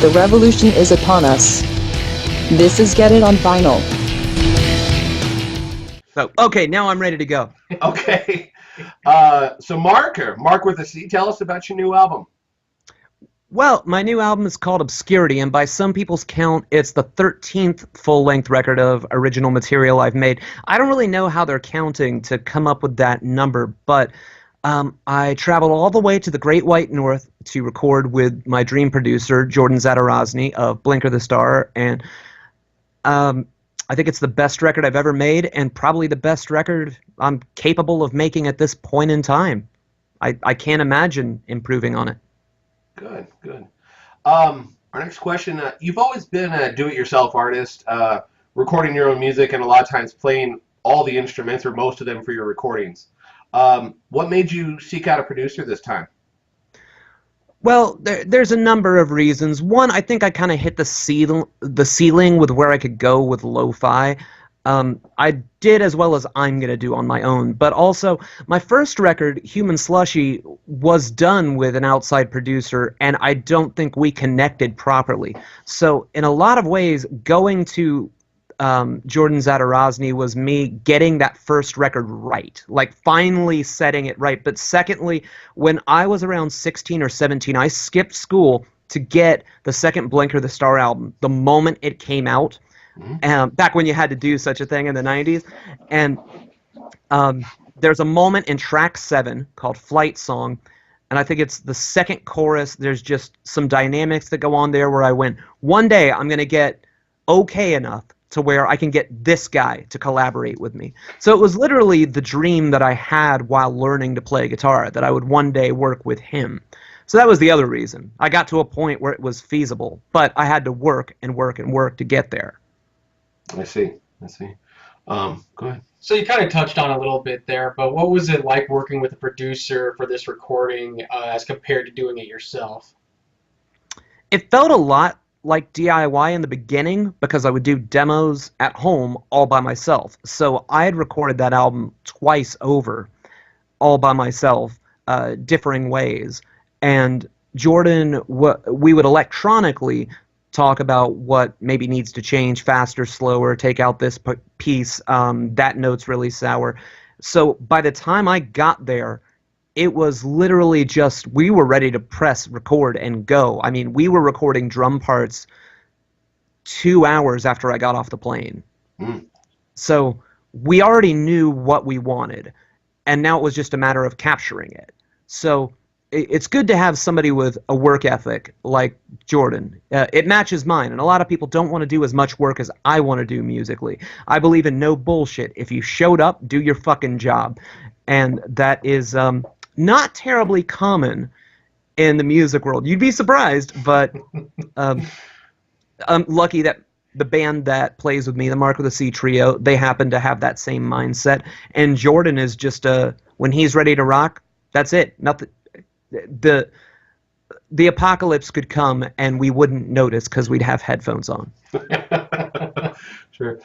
The revolution is upon us. This is Get It on Vinyl. So, okay, now I'm ready to go. Okay. So Marc with a C, tell us about your new album. Well, my new album is called Obscurity, and by some people's count, it's the 13th full-length record of original material I've made. I don't really know how they're counting to come up with that number, but I traveled all the way to the Great White North to record with my dream producer, Jordan Zadarozny of Blinker the Star, and I think it's the best record I've ever made, and probably the best record I'm capable of making at this point in time. I can't imagine improving on it. Good. Our next question, you've always been a do-it-yourself artist, recording your own music and a lot of times playing all the instruments or most of them for your recordings. What made you seek out a producer this time? Well, there's a number of reasons. One, I think I kind of hit the ceiling with where I could go with lo-fi. I did as well as I'm going to do on my own. But also, my first record, Human Slushy, was done with an outside producer, and I don't think we connected properly. So in a lot of ways, going to Jordan Zadarozny was me getting that first record right, like finally setting it right. But secondly, when I was around 16 or 17, I skipped school to get the second Blinker the Star album the moment it came out, back when you had to do such a thing in the 90s. And there's a moment in track 7 called Flight Song, and I think it's the second chorus. There's just some dynamics that go on there where I went, one day I'm going to get okay enough to where I can get this guy to collaborate with me. So it was literally the dream that I had while learning to play guitar, that I would one day work with him. So that was the other reason. I got to a point where it was feasible, but I had to work and work and work to get there. I see. Go ahead. So you kind of touched on a little bit there, but what was it like working with a producer for this recording as compared to doing it yourself? It felt a lot like DIY in the beginning because I would do demos at home all by myself. So I had recorded that album twice over, all by myself, differing ways. And Jordan, we would electronically talk about what maybe needs to change, faster, slower, take out this piece, that note's really sour. So by the time I got there, it was literally just, we were ready to press record and go. I mean, we were recording drum parts 2 hours after I got off the plane. So we already knew what we wanted, and now it was just a matter of capturing it. So it's good to have somebody with a work ethic like Jordan. It matches mine, and a lot of people don't want to do as much work as I want to do musically. I believe in no bullshit. If you showed up, do your fucking job. And that is not terribly common in the music world. You'd be surprised, but I'm lucky that the band that plays with me, the Marc with a C trio, they happen to have that same mindset. And Jordan is just when he's ready to rock, that's it. Nothing. The apocalypse could come and we wouldn't notice because we'd have headphones on. Sure.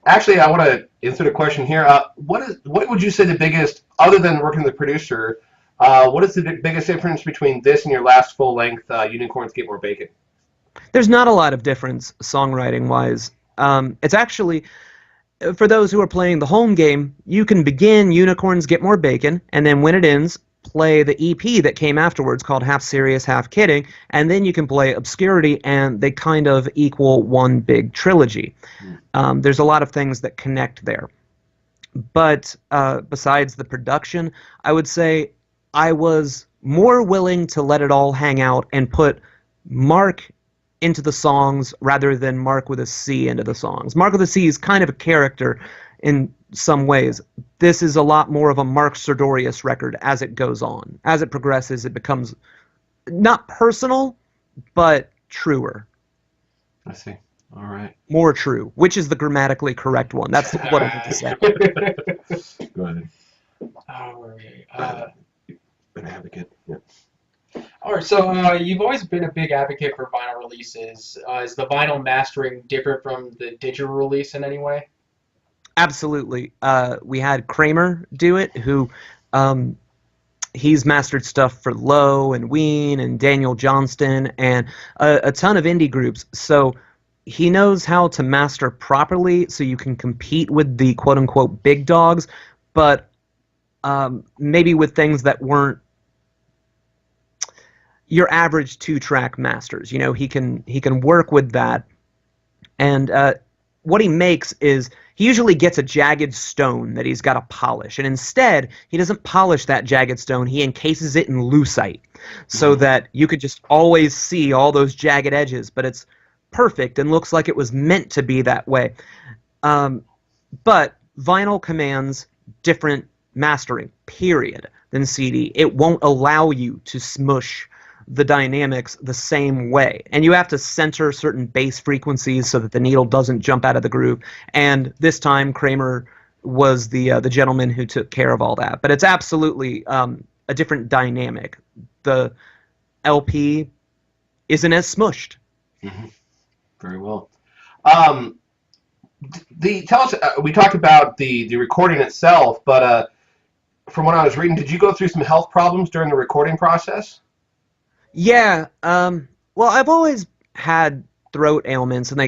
Actually, I want to insert a question here. What would you say the biggest, other than working with the producer, what is the biggest difference between this and your last full-length Unicorns Get More Bacon? There's not a lot of difference songwriting-wise. It's actually, for those who are playing the home game, you can begin Unicorns Get More Bacon, and then when it ends, play the EP that came afterwards called Half Serious, Half Kidding, and then you can play Obscurity, and they kind of equal one big trilogy. There's a lot of things that connect there. But besides the production, I would say I was more willing to let it all hang out and put Marc into the songs rather than Marc with a C into the songs. Marc with a C is kind of a character in some ways. This is a lot more of a Marc Sardorius record as it goes on. As it progresses, it becomes not personal, but truer. I see. All right. More true, which is the grammatically correct one. That's what I meant to say. Go ahead. All right. Been an advocate. Yeah. All right, so you've always been a big advocate for vinyl releases. Is the vinyl mastering different from the digital release in any way? Absolutely. We had Kramer do it, who He's mastered stuff for Lowe and Ween and Daniel Johnston and a ton of indie groups. So he knows how to master properly so you can compete with the quote-unquote big dogs, but maybe with things that weren't your average 2-track masters. You know, he can work with that. And what he makes is he usually gets a jagged stone that he's got to polish. And instead, he doesn't polish that jagged stone. He encases it in lucite so that you could just always see all those jagged edges. But it's perfect and looks like it was meant to be that way. But vinyl commands different mastering, period, than CD. It won't allow you to smush the dynamics the same way. And you have to center certain bass frequencies so that the needle doesn't jump out of the groove. And this time, Kramer was the gentleman who took care of all that. But it's absolutely a different dynamic. The LP isn't as smushed. Mm-hmm. Very well. Tell us, we talked about the recording itself, but from what I was reading, did you go through some health problems during the recording process? Yeah, well, I've always had throat ailments, and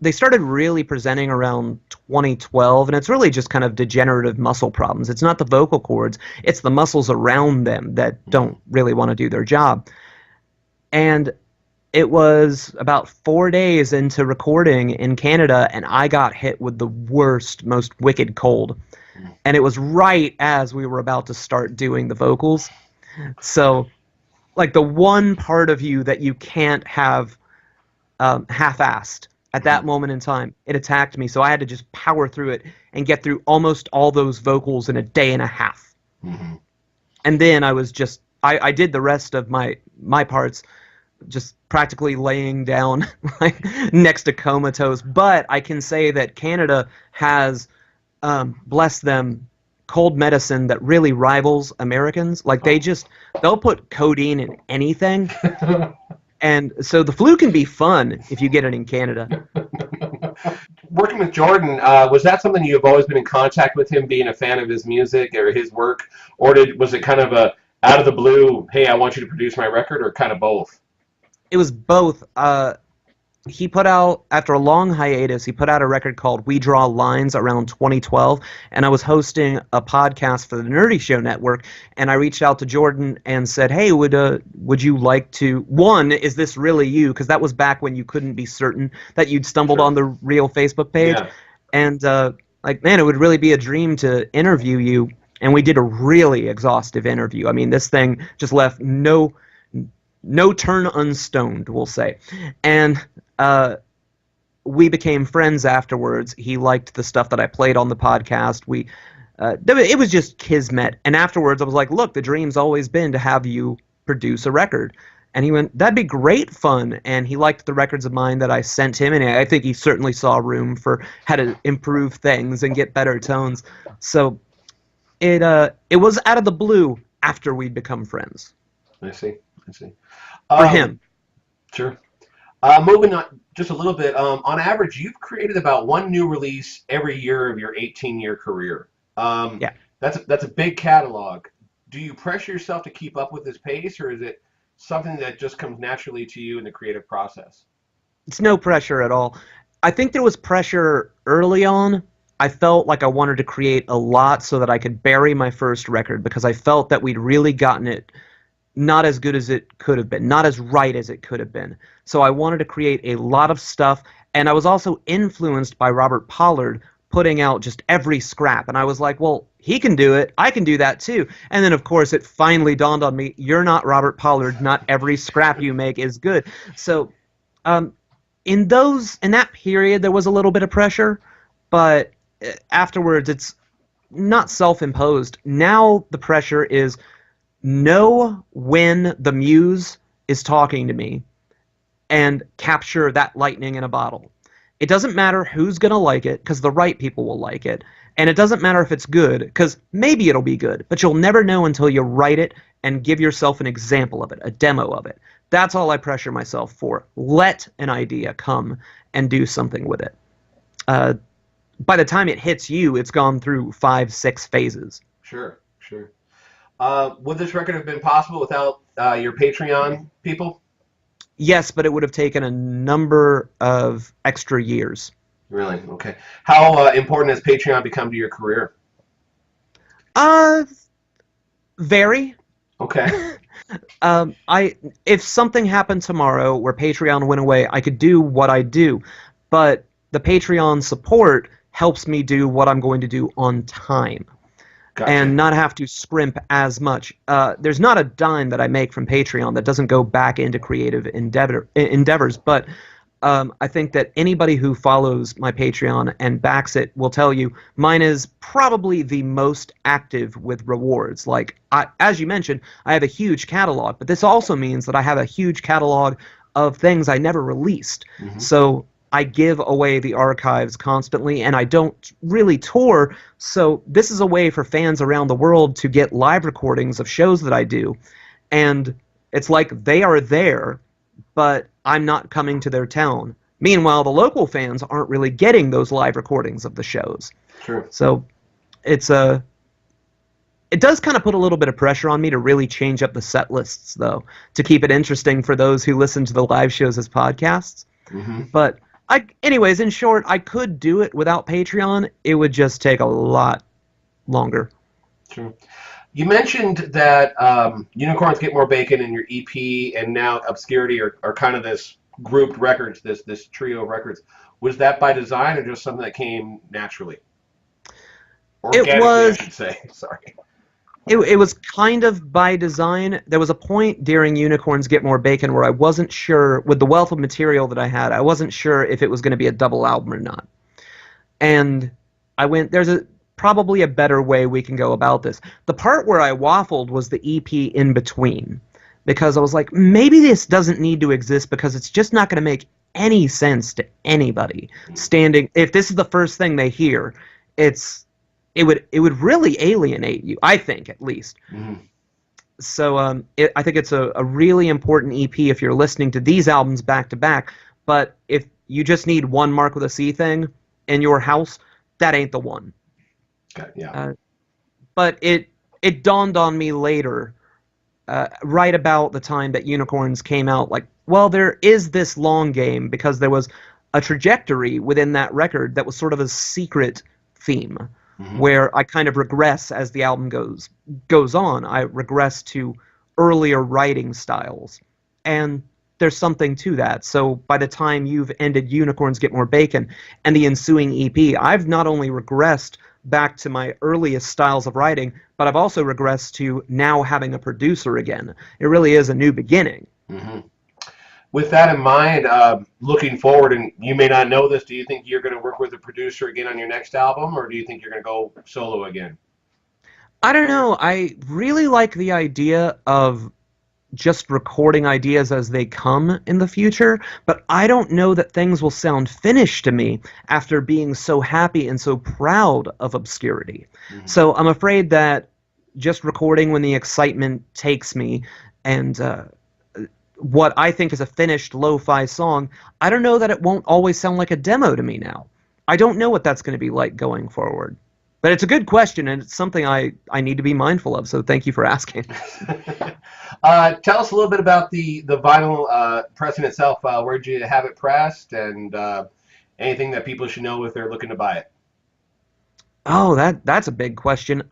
they started really presenting around 2012, and it's really just kind of degenerative muscle problems. It's not the vocal cords, it's the muscles around them that don't really want to do their job. And it was about 4 days into recording in Canada, and I got hit with the worst, most wicked cold. And it was right as we were about to start doing the vocals. So like the one part of you that you can't have half-assed at that moment in time, it attacked me. So I had to just power through it and get through almost all those vocals in a day and a half. Mm-hmm. And then I was just, I did the rest of my parts just practically laying down like next to comatose. But I can say that Canada has, bless them, cold medicine that really rivals Americans. Like they'll put codeine in anything. And so the flu can be fun if you get it in Canada. Working with Jordan, was that something you've always been in contact with him, being a fan of his music or his work? Or was it kind of a out of the blue, hey, I want you to produce my record, or kind of both? It was both. He put out, after a long hiatus, he put out a record called We Draw Lines around 2012, and I was hosting a podcast for the Nerdy Show Network, and I reached out to Jordan and said, hey, would you like to, one, is this really you? Because that was back when you couldn't be certain that you'd stumbled on the real Facebook page. Yeah. And, like, man, it would really be a dream to interview you, and we did a really exhaustive interview. I mean, this thing just left no turn unstoned, we'll say. And we became friends afterwards. He liked the stuff that I played on the podcast. It was just kismet. And afterwards, I was like, look, the dream's always been to have you produce a record. And he went, that'd be great fun. And he liked the records of mine that I sent him. And I think he certainly saw room for how to improve things and get better tones. So it was out of the blue after we'd become friends. I see. For him. Sure. Moving on just a little bit, on average, you've created about one new release every year of your 18-year career. Yeah. That's a big catalog. Do you pressure yourself to keep up with this pace, or is it something that just comes naturally to you in the creative process? It's no pressure at all. I think there was pressure early on. I felt like I wanted to create a lot so that I could bury my first record, because I felt that we'd really gotten it not as good as it could have been, not as right as it could have been. So I wanted to create a lot of stuff, and I was also influenced by Robert Pollard putting out just every scrap, and I was like, well, he can do it, I can do that too. And then, of course, it finally dawned on me, you're not Robert Pollard, not every scrap you make is good. So in that period, there was a little bit of pressure, but afterwards, it's not self-imposed. Now the pressure is know when the muse is talking to me and capture that lightning in a bottle. It doesn't matter who's going to like it, because the right people will like it. And it doesn't matter if it's good, because maybe it'll be good, but you'll never know until you write it and give yourself an example of it, a demo of it. That's all I pressure myself for. Let an idea come and do something with it. By the time it hits you, it's gone through 5-6 phases. Sure. Would this record have been possible without your Patreon people? Yes, but it would have taken a number of extra years. Really? Okay. How important has Patreon become to your career? Very. Okay. If something happened tomorrow where Patreon went away, I could do what I do, but the Patreon support helps me do what I'm going to do on time. Gotcha. And not have to scrimp as much. There's not a dime that I make from Patreon that doesn't go back into creative endeavors, but I think that anybody who follows my Patreon and backs it will tell you mine is probably the most active with rewards. Like, as you mentioned, I have a huge catalog, but this also means that I have a huge catalog of things I never released. Mm-hmm. So I give away the archives constantly, and I don't really tour, so this is a way for fans around the world to get live recordings of shows that I do, and it's like they are there, but I'm not coming to their town. Meanwhile, the local fans aren't really getting those live recordings of the shows. True. So it does kind of put a little bit of pressure on me to really change up the set lists, though, to keep it interesting for those who listen to the live shows as podcasts. Mm-hmm. But anyways, in short, I could do it without Patreon. It would just take a lot longer. True. You mentioned that Unicorns Get More Bacon and your EP and now Obscurity are kind of this grouped records, this trio of records. Was that by design or just something that came naturally? Organically, I should say. Sorry. It was kind of by design. There was a point during Unicorns Get More Bacon where I wasn't sure, with the wealth of material that I had, I wasn't sure if it was going to be a double album or not. And I went, there's probably a better way we can go about this. The part where I waffled was the EP in between, because I was like, maybe this doesn't need to exist because it's just not going to make any sense to anybody standing. If this is the first thing they hear, it would really alienate you, I think, at least. Mm-hmm. So I think it's a really important EP if you're listening to these albums back to back. But if you just need one Marc with a C thing in your house, that ain't the one. Okay, yeah. But it dawned on me later, right about the time that Unicorns came out, like, well, there is this long game, because there was a trajectory within that record that was sort of a secret theme. Mm-hmm. Where I kind of regress as the album goes on. I regress to earlier writing styles. And there's something to that. So by the time you've ended Unicorns Get More Bacon and the ensuing EP, I've not only regressed back to my earliest styles of writing, but I've also regressed to now having a producer again. It really is a new beginning. Mm-hmm. With that in mind, looking forward, and you may not know this, do you think you're going to work with a producer again on your next album, or do you think you're going to go solo again? I don't know. I really like the idea of just recording ideas as they come in the future, but I don't know that things will sound finished to me after being so happy and so proud of Obscurity. Mm-hmm. So I'm afraid that just recording when the excitement takes me and what I think is a finished lo-fi song, I don't know that it won't always sound like a demo to me now. I don't know what that's going to be like going forward. But it's a good question, and it's something I need to be mindful of, so thank you for asking. Tell us a little bit about the vinyl pressing itself. Where'd you have it pressed, and anything that people should know if they're looking to buy it? Oh, that's a big question.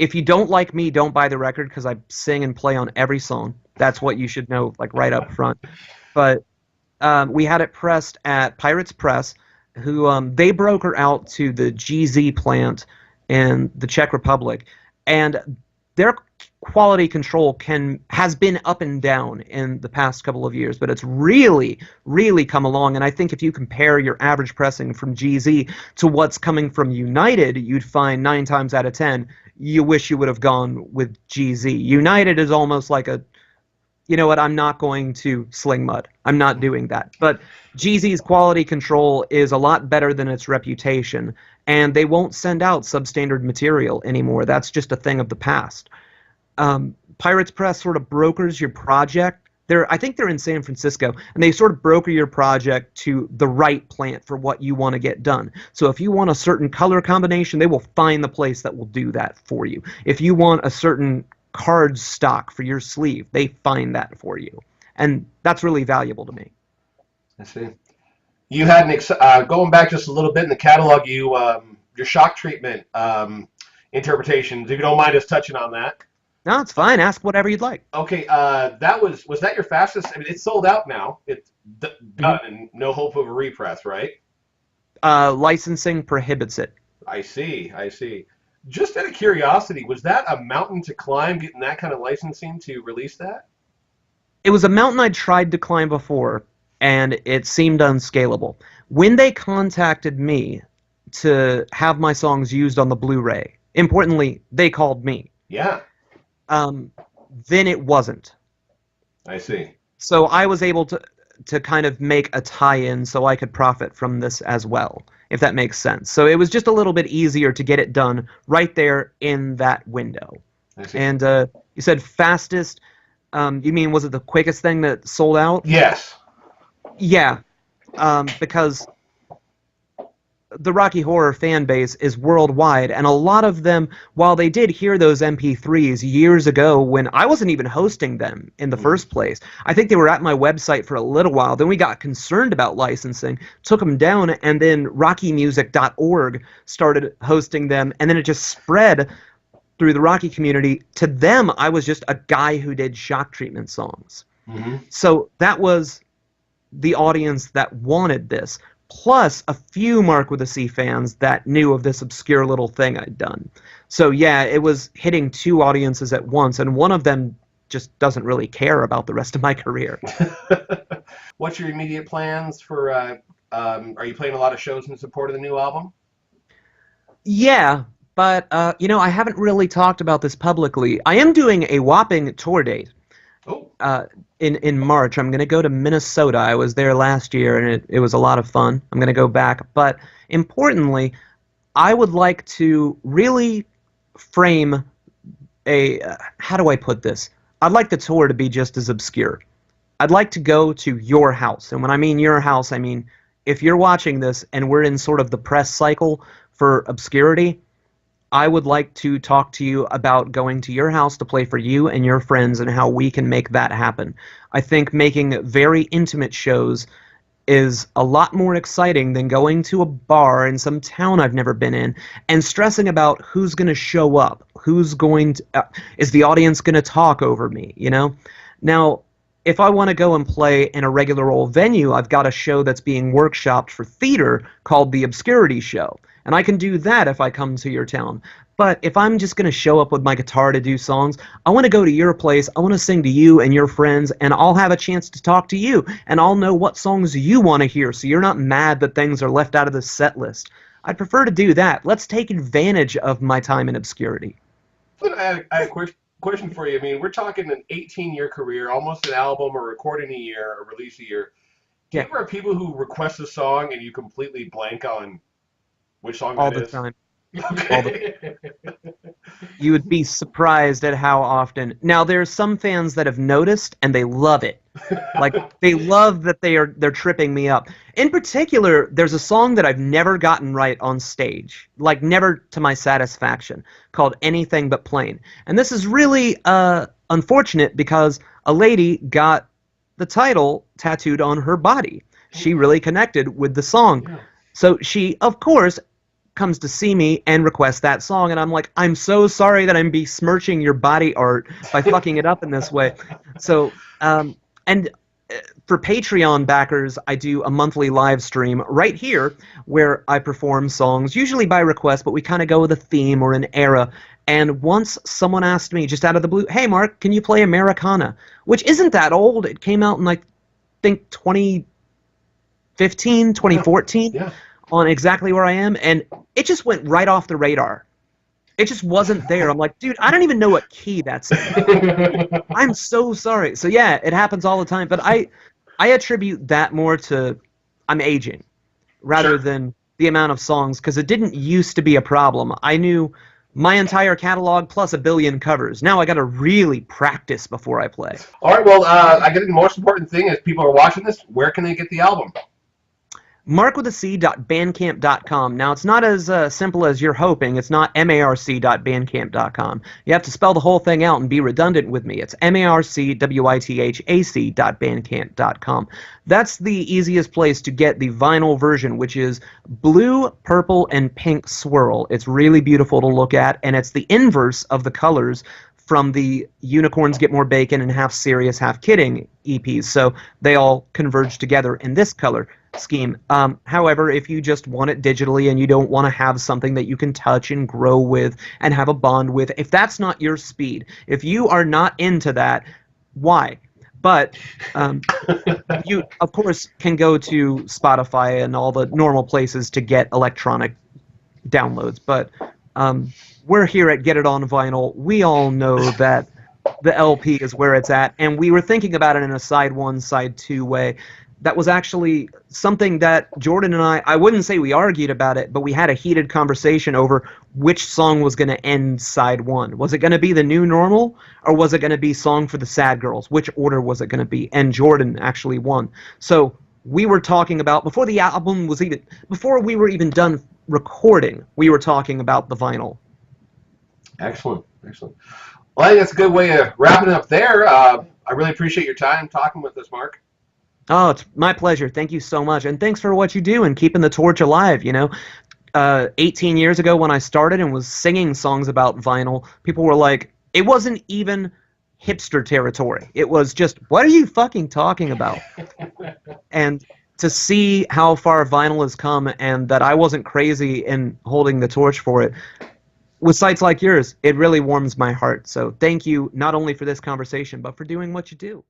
If you don't like me, don't buy the record, because I sing and play on every song. That's what you should know, like, right up front. But we had it pressed at Pirates Press, who they broker out to the GZ plant in the Czech Republic, and their quality control has been up and down in the past couple of years, but it's really, really come along. And I think if you compare your average pressing from GZ to what's coming from United, you'd find 9 times out of 10 you wish you would have gone with GZ. United is almost like a, you know what, I'm not going to sling mud. I'm not doing that. But GZ's quality control is a lot better than its reputation, and they won't send out substandard material anymore. That's just a thing of the past. Pirates Press sort of brokers your project. I think they're in San Francisco, and they sort of broker your project to the right plant for what you want to get done. So if you want a certain color combination, they will find the place that will do that for you. If you want a certain card stock for your sleeve. They find that for you. And that's really valuable to me. I see. You had going back just a little bit in the catalog, your shock treatment interpretations, if you don't mind us touching on that. No, it's fine. Ask whatever you'd like. Okay, was that your fastest? I mean, it's sold out now. It's done and no hope of a repress, right? Licensing prohibits it. I see. Just out of curiosity, was that a mountain to climb, getting that kind of licensing to release that? It was a mountain I'd tried to climb before, and it seemed unscalable. When they contacted me to have my songs used on the Blu-ray, importantly, they called me. Yeah. Then it wasn't. I see. So I was able to kind of make a tie-in so I could profit from this as well, if that makes sense. So it was just a little bit easier to get it done right there in that window. I see. And you said fastest. You mean, was it the quickest thing that sold out? Yes. Yeah, because the Rocky Horror fan base is worldwide, and a lot of them, while they did hear those MP3s years ago when I wasn't even hosting them in the first place, I think they were at my website for a little while. Then we got concerned about licensing, took them down, and then RockyMusic.org started hosting them, and then it just spread through the Rocky community. To them, I was just a guy who did shock treatment songs. Mm-hmm. So that was the audience that wanted this, plus a few Marc with a C fans that knew of this obscure little thing I'd done. So yeah, it was hitting two audiences at once, and one of them just doesn't really care about the rest of my career. What's your immediate plans for, are you playing a lot of shows in support of the new album? Yeah, but, I haven't really talked about this publicly. I am doing a whopping tour date. Oh. In March. I'm going to go to Minnesota. I was there last year, and it was a lot of fun. I'm going to go back. But importantly, I would like to really frame how do I put this? I'd like the tour to be just as obscure. I'd like to go to your house. And when I mean your house, I mean if you're watching this and we're in sort of the press cycle for Obscurity, I would like to talk to you about going to your house to play for you and your friends and how we can make that happen. I think making very intimate shows is a lot more exciting than going to a bar in some town I've never been in and stressing about who's going to show up, is the audience going to talk over me, Now, if I want to go and play in a regular old venue, I've got a show that's being workshopped for theater called the Obscurity Show. And I can do that if I come to your town. But if I'm just going to show up with my guitar to do songs, I want to go to your place, I want to sing to you and your friends, and I'll have a chance to talk to you, and I'll know what songs you want to hear, so you're not mad that things are left out of the set list. I'd prefer to do that. Let's take advantage of my time in Obscurity. I had a question for you. I mean, we're talking an 18-year career, almost an album, a recording a year, a release a year. Do you ever have people who request a song and you completely blank on which song all that the is? time. Okay. You would be surprised at how often. Now, there's some fans that have noticed and they love it. Like, they love that they're tripping me up. In particular, there's a song that I've never gotten right on stage, like never to my satisfaction, called Anything But Plain. And this is really unfortunate because a lady got the title tattooed on her body. She really connected with the song. Yeah. So she, of course, comes to see me and requests that song, and I'm like, I'm so sorry that I'm besmirching your body art by fucking it up in this way. So, and for Patreon backers, I do a monthly live stream right here where I perform songs, usually by request, but we kind of go with a theme or an era. And once someone asked me, just out of the blue, hey, Marc, can you play Americana? Which isn't that old. It came out in, I think, 2015, 2014. Yeah. On Exactly Where I Am, and it just went right off the radar. It just wasn't there. I'm like, dude, I don't even know what key that's in. I'm so sorry. So yeah, it happens all the time, but I attribute that more to I'm aging rather than the amount of songs, because it didn't used to be a problem. I knew my entire catalog plus a billion covers. Now I got to really practice before I play. All right, well, I guess the most important thing is people are watching this. Where can they get the album? marcwithac.bandcamp.com. Now, it's not as simple as you're hoping. It's not marc.bandcamp.com. You have to spell the whole thing out and be redundant with me. It's marcwithac.bandcamp.com. That's the easiest place to get the vinyl version, which is blue, purple, and pink swirl. It's really beautiful to look at, and it's the inverse of the colors from the Unicorns Get More Bacon and Half Serious, Half Kidding EPs. So they all converge together in this color scheme. However, if you just want it digitally and you don't want to have something that you can touch and grow with and have a bond with, if that's not your speed, if you are not into that, why? But you, of course, can go to Spotify and all the normal places to get electronic downloads. But we're here at Get It On Vinyl. We all know that the LP is where it's at, and we were thinking about it in a side one, side two way. That was actually something that Jordan and I wouldn't say we argued about it, but we had a heated conversation over which song was going to end side one. Was it going to be The New Normal, or was it going to be Song for the Sad Girls? Which order was it going to be? And Jordan actually won. So we were talking about, before the album was even, before we were even done recording, we were talking about the vinyl. Excellent, excellent. Well, I think that's a good way of wrapping it up there. I really appreciate your time talking with us, Marc. Oh, it's my pleasure. Thank you so much. And thanks for what you do and keeping the torch alive, you know. 18 years ago when I started and was singing songs about vinyl, people were like, it wasn't even hipster territory. It was just, what are you fucking talking about? And to see how far vinyl has come and that I wasn't crazy in holding the torch for it, with sites like yours, it really warms my heart. So thank you not only for this conversation, but for doing what you do.